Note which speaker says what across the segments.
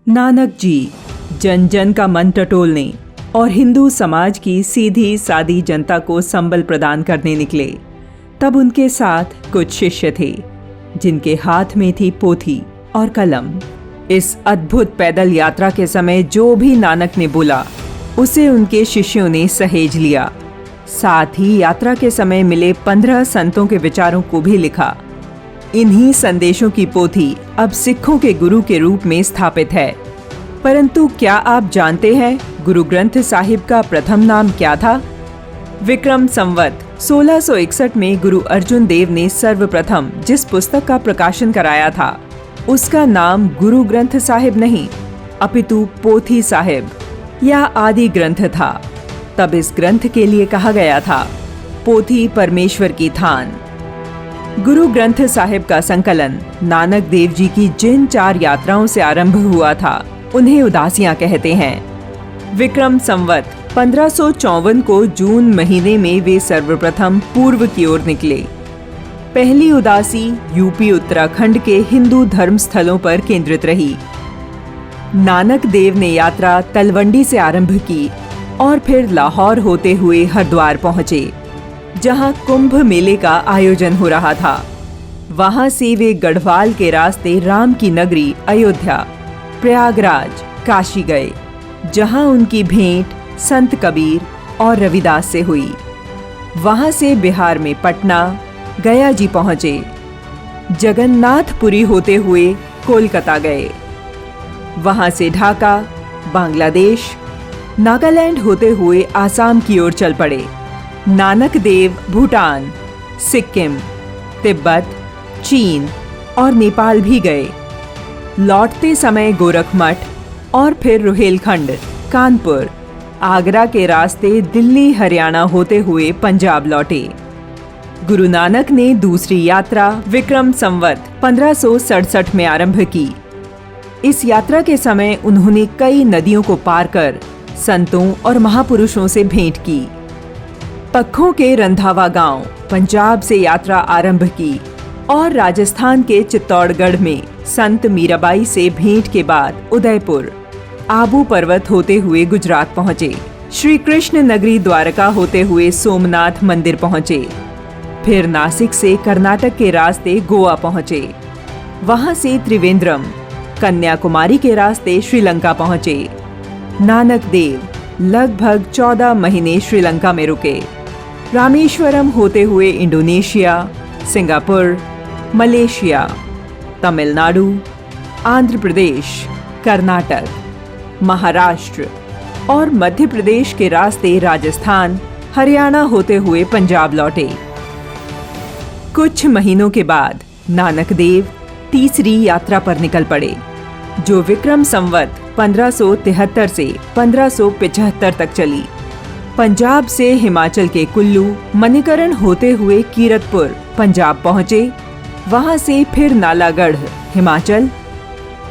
Speaker 1: नानक जी जन जन का मन टटोलने और हिंदू समाज की सीधी सादी जनता को संबल प्रदान करने निकले। तब उनके साथ कुछ शिष्य थे जिनके हाथ में थी पोथी और कलम। इस अद्भुत पैदल यात्रा के समय जो भी नानक ने बोला उसे उनके शिष्यों ने सहेज लिया। साथ ही यात्रा के समय मिले 15 संतों के विचारों को भी लिखा। इन्हीं संदेशों की पोथी अब सिखों के गुरु के रूप में स्थापित है। परंतु क्या आप जानते हैं गुरु ग्रंथ साहिब का प्रथम नाम क्या था? विक्रम संवत 1661 में गुरु अर्जुन देव ने सर्वप्रथम जिस पुस्तक का प्रकाशन कराया था उसका नाम गुरु ग्रंथ साहिब नहीं अपितु पोथी साहिब या आदि ग्रंथ था। तब इस ग्रंथ के लिए कहा गया था पोथी परमेश्वर की थान। गुरु ग्रंथ साहिब का संकलन नानक देव जी की जिन 4 यात्राओं से आरंभ हुआ था उन्हें उदासियां कहते हैं। विक्रम संवत 1554 को जून महीने में वे सर्वप्रथम पूर्व की ओर निकले। पहली उदासी यूपी उत्तराखंड के हिंदू धर्म स्थलों पर केंद्रित रही। नानक देव ने यात्रा तलवंडी से आरंभ की और फिर लाहौर होते हुए हरिद्वार पहुंचे जहां कुंभ मेले का आयोजन हो रहा था। वहां से वे गढ़वाल के रास्ते राम की नगरी अयोध्या, प्रयागराज, काशी गए जहां उनकी भेंट संत कबीर और रविदास से हुई। वहां से बिहार में पटना, गया जी पहुंचे। जगन्नाथपुरी होते हुए कोलकाता गए। वहां से ढाका, बांग्लादेश, नागालैंड होते हुए आसाम की ओर चल पड़े। नानक देव भूटान, सिक्किम, तिब्बत, चीन और नेपाल भी गए। लौटते समय गोरखमठ और फिर रुहेलखंड, कानपुर, आगरा के रास्ते दिल्ली हरियाणा होते हुए पंजाब लौटे। गुरु नानक ने दूसरी यात्रा विक्रम संवत 1567 में आरंभ की। इस यात्रा के समय उन्होंने कई नदियों को पार कर संतों और महापुरुषों से भेंट की। पक्खों के रंधावा गांव पंजाब से यात्रा आरंभ की और राजस्थान के चित्तौड़गढ़ में संत मीराबाई से भेंट के बाद उदयपुर, आबू पर्वत होते हुए गुजरात पहुंचे। श्री कृष्ण नगरी द्वारका होते हुए सोमनाथ मंदिर पहुंचे। फिर नासिक से कर्नाटक के रास्ते गोवा पहुंचे। वहां से त्रिवेंद्रम, कन्याकुमारी के रास्ते श्रीलंका पहुंचे। नानक देव लगभग 14 महीने श्रीलंका में रुके। रामेश्वरम होते हुए Indonesia, Singapore, Malaysia, Tamil Nadu, Andhra Pradesh, Karnataka, Maharashtra और मध्य प्रदेश के रास्ते राजस्थान, हरियाणा होते हुए पंजाब लौटे। कुछ महीनों के बाद नानक देव तीसरी यात्रा पर निकल पड़े जो विक्रम संवत 1573 से 1575 तक चली। पंजाब से हिमाचल के कुल्लू, मणिकरण होते हुए कीरतपुर, पंजाब पहुंचे। वहां से फिर नालागढ़, हिमाचल,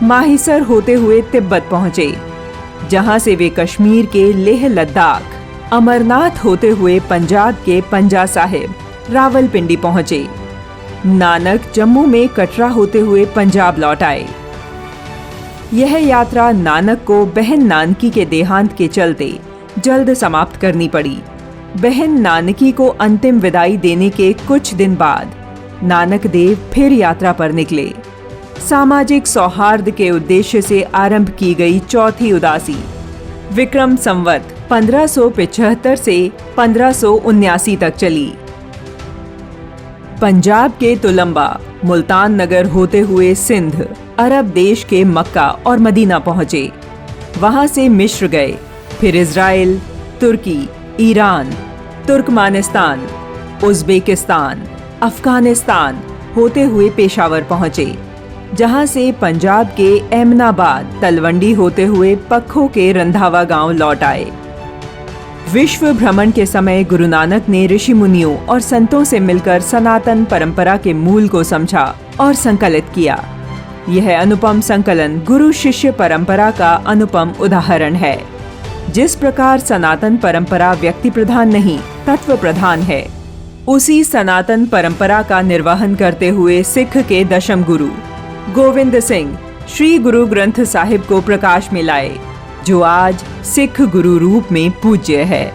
Speaker 1: माहिसर होते हुए तिब्बत पहुंचे जहां से वे कश्मीर के लेह लद्दाख, अमरनाथ होते हुए पंजाब के पंजा साहिब, रावलपिंडी पहुंचे। नानक जम्मू में कटरा होते हुए पंजाब लौट आए। यह यात्रा नानक को बहन नानकी के देहांत के चलते जल्द समाप्त करनी पड़ी। बहन नानकी को अंतिम विदाई देने के कुछ दिन बाद नानक देव फिर यात्रा पर निकले। सामाजिक सौहार्द के उद्देश्य से आरंभ की गई चौथी उदासी विक्रम संवत 1575 से 1579 तक चली। पंजाब के तुलंबा, मुल्तान नगर होते हुए सिंध, अरब देश के मक्का और मदीना पहुंचे। वहां से मिस्र गए, फिर इजराइल, तुर्की, ईरान, तुर्कमानिस्तान, उज़्बेकिस्तान, अफगानिस्तान होते हुए पेशावर पहुंचे जहां से पंजाब के एमनाबाद, तलवंडी होते हुए पक्खों के रंधावा गांव लौट आए। विश्व भ्रमण के समय गुरु नानक ने ऋषि मुनियों और संतों से मिलकर सनातन परंपरा के मूल को समझा और संकलित किया। यह अनुपम संकलन गुरु शिष्य परंपरा का अनुपम उदाहरण है। जिस प्रकार सनातन परंपरा व्यक्ति प्रधान नहीं तत्व प्रधान है, उसी सनातन परंपरा का निर्वहन करते हुए सिख के दशम गुरु गोविंद सिंह श्री गुरु ग्रंथ साहिब को प्रकाश में लाए, जो आज सिख गुरु रूप में पूज्य है।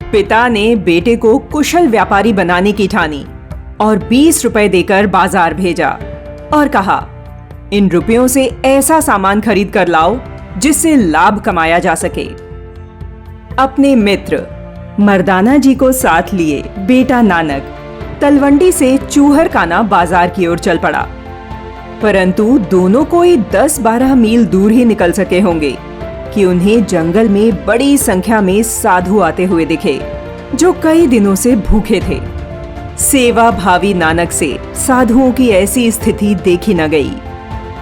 Speaker 1: पिता ने बेटे को कुशल व्यापारी बनाने की ठानी और 20 रुपए देकर बाजार भेजा और कहा, इन रुपयों से ऐसा सामान खरीद कर लाओ जिससे लाभ कमाया जा सके। अपने मित्र मर्दाना जी को साथ लिए बेटा नानक तलवंडी से चूहर काना बाजार की ओर चल पड़ा, परंतु दोनों कोई 10-12 मील दूर ही निकल सके होंगे कि उन्हें जंगल में बड़ी संख्या में साधु आते हुए दिखे, जो कई दिनों से भूखे थे। सेवा भावी नानक से साधुओं की ऐसी स्थिति देखी न गई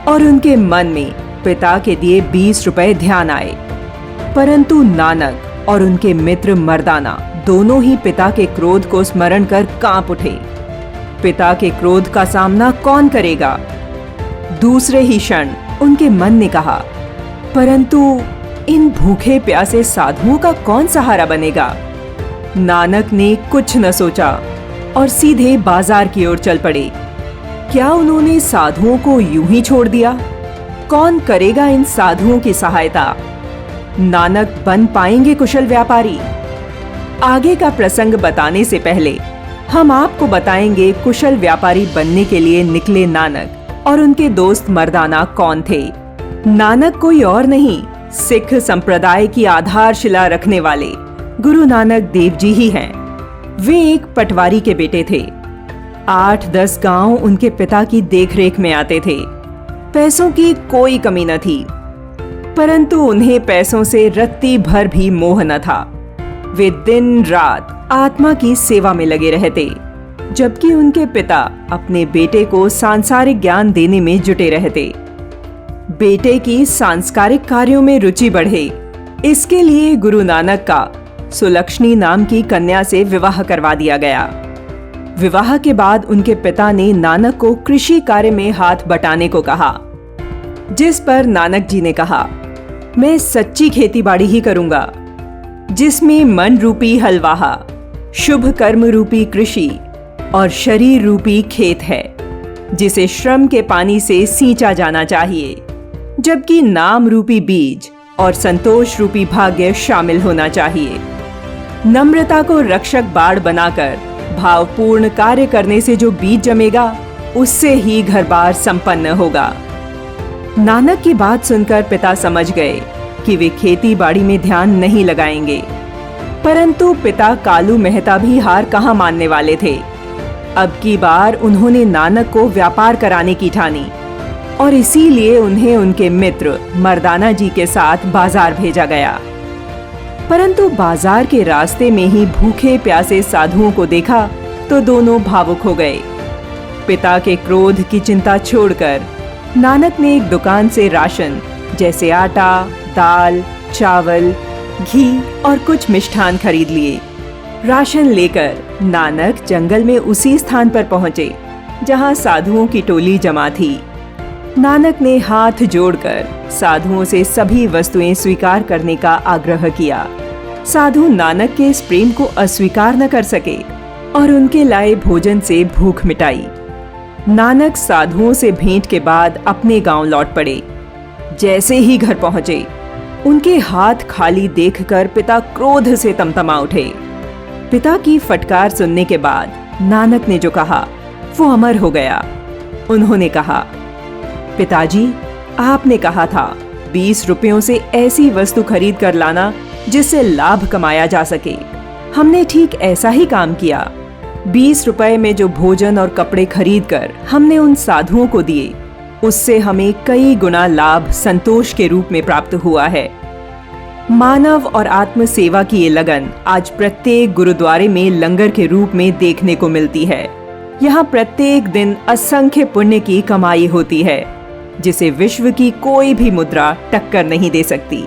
Speaker 1: और उनके मन में पिता के दिए 20 रुपए ध्यान आए, परंतु नानक और उनके मित्र मर्दाना दोनों ही पिता के क्रोध को स्मरण कर कांप उठे। पिता के क्रोध का सामना कौन करेगा? दूसरे ही क्षण उनके मन ने कहा, परंतु इन भूखे प्यासे साधुओं का कौन सहारा बनेगा? नानक ने कुछ न सोचा और सीधे बाजार की ओर चल पड़े। क्या उन्होंने साधुओं को यूं ही छोड़ दिया? कौन करेगा इन साधुओं की सहायता? नानक बन पाएंगे कुशल व्यापारी? आगे का प्रसंग बताने से पहले हम आपको बताएंगे कुशल व्यापारी बनने के लिए निकले नानक और उनके दोस्त मर्दाना कौन थे। नानक कोई और नहीं, सिख संप्रदाय की आधारशिला रखने वाले गुरु नानक देव जी ही हैं। वे एक पटवारी के बेटे थे। 8-10 गांव उनके पिता की देखरेख में आते थे। पैसों की कोई कमी न थी, परंतु उन्हें पैसों से रत्ती भर भी मोह न था। वे दिन रात आत्मा की सेवा में लगे रहते, जबकि उनके पिता अपने बेटे को सांसारिक ज्ञान देने में जुटे रहते। बेटे की सांस्कारिक कार्यों में रुचि बढ़े, इसके लिए गुरु नानक का सुलक्षणी नाम की कन्या से विवाह करवा दिया गया। विवाह के बाद उनके पिता ने नानक को कृषि कार्य में हाथ बटाने को कहा, जिस पर नानक जी ने कहा, मैं सच्ची खेतीबाड़ी ही करूंगा, जिसमें मन रूपी हलवाहा, शुभ कर्म रूपी कृषि और शरीर रूपी खेत है, जिसे श्रम के पानी से सींचा जाना चाहिए, जबकि नाम रूपी बीज और संतोष रूपी भाग्य शामिल होना चाहिए। नम्रता को रक्षक बाड़ बनाकर भावपूर्ण कार्य करने से जो बीज जमेगा, उससे ही घर बार संपन्न होगा। नानक की बात सुनकर पिता समझ गए कि वे खेती बाड़ी में ध्यान नहीं लगाएंगे, परंतु पिता कालू मेहता भी हार कहां मानने वाले थे। अब की बार उन्होंने नानक को व्यापार कराने की ठानी और इसीलिए उन्हें उनके मित्र मर्दाना जी के साथ बाजार भेजा गया। परंतु बाजार के रास्ते में ही भूखे प्यासे साधुओं को देखा तो दोनों भावुक हो गए। पिता के क्रोध की चिंता छोड़कर नानक ने एक दुकान से राशन जैसे आटा, दाल, चावल, घी और कुछ मिष्ठान खरीद लिए। राशन लेकर नानक जंगल में उसी स्थान पर पहुंचे जहां साधुओं की टोली जमा थी। नानक ने हाथ जोड़कर साधुओं से सभी वस्तुएं स्वीकार करने का आग्रह किया। साधु नानक के इस प्रेम को अस्वीकार न कर सके और उनके लाए भोजन से भूख मिटाई। नानक साधुओं से भेंट के बाद अपने गांव लौट पड़े। जैसे ही घर पहुंचे, उनके हाथ खाली देखकर पिता क्रोध से तमतमा उठे। पिता की फटकार सुनने के बाद नानक ने जो कहा वो अमर हो गया। उन्होंने कहा, पिताजी, आपने कहा था 20 रुपयों से ऐसी वस्तु खरीद कर लाना जिससे लाभ कमाया जा सके। हमने ठीक ऐसा ही काम किया। 20 रुपए में जो भोजन और कपड़े खरीद कर हमने उन साधुओं को दिए, उससे हमें कई गुना लाभ संतोष के रूप में प्राप्त हुआ है। मानव और आत्म सेवा की ये लगन आज प्रत्येक गुरुद्वारे में लंगर के रूप में देखने को मिलती है। यहाँ प्रत्येक दिन असंख्य पुण्य की कमाई होती है, जिसे विश्व की कोई भी मुद्रा टक्कर नहीं दे सकती।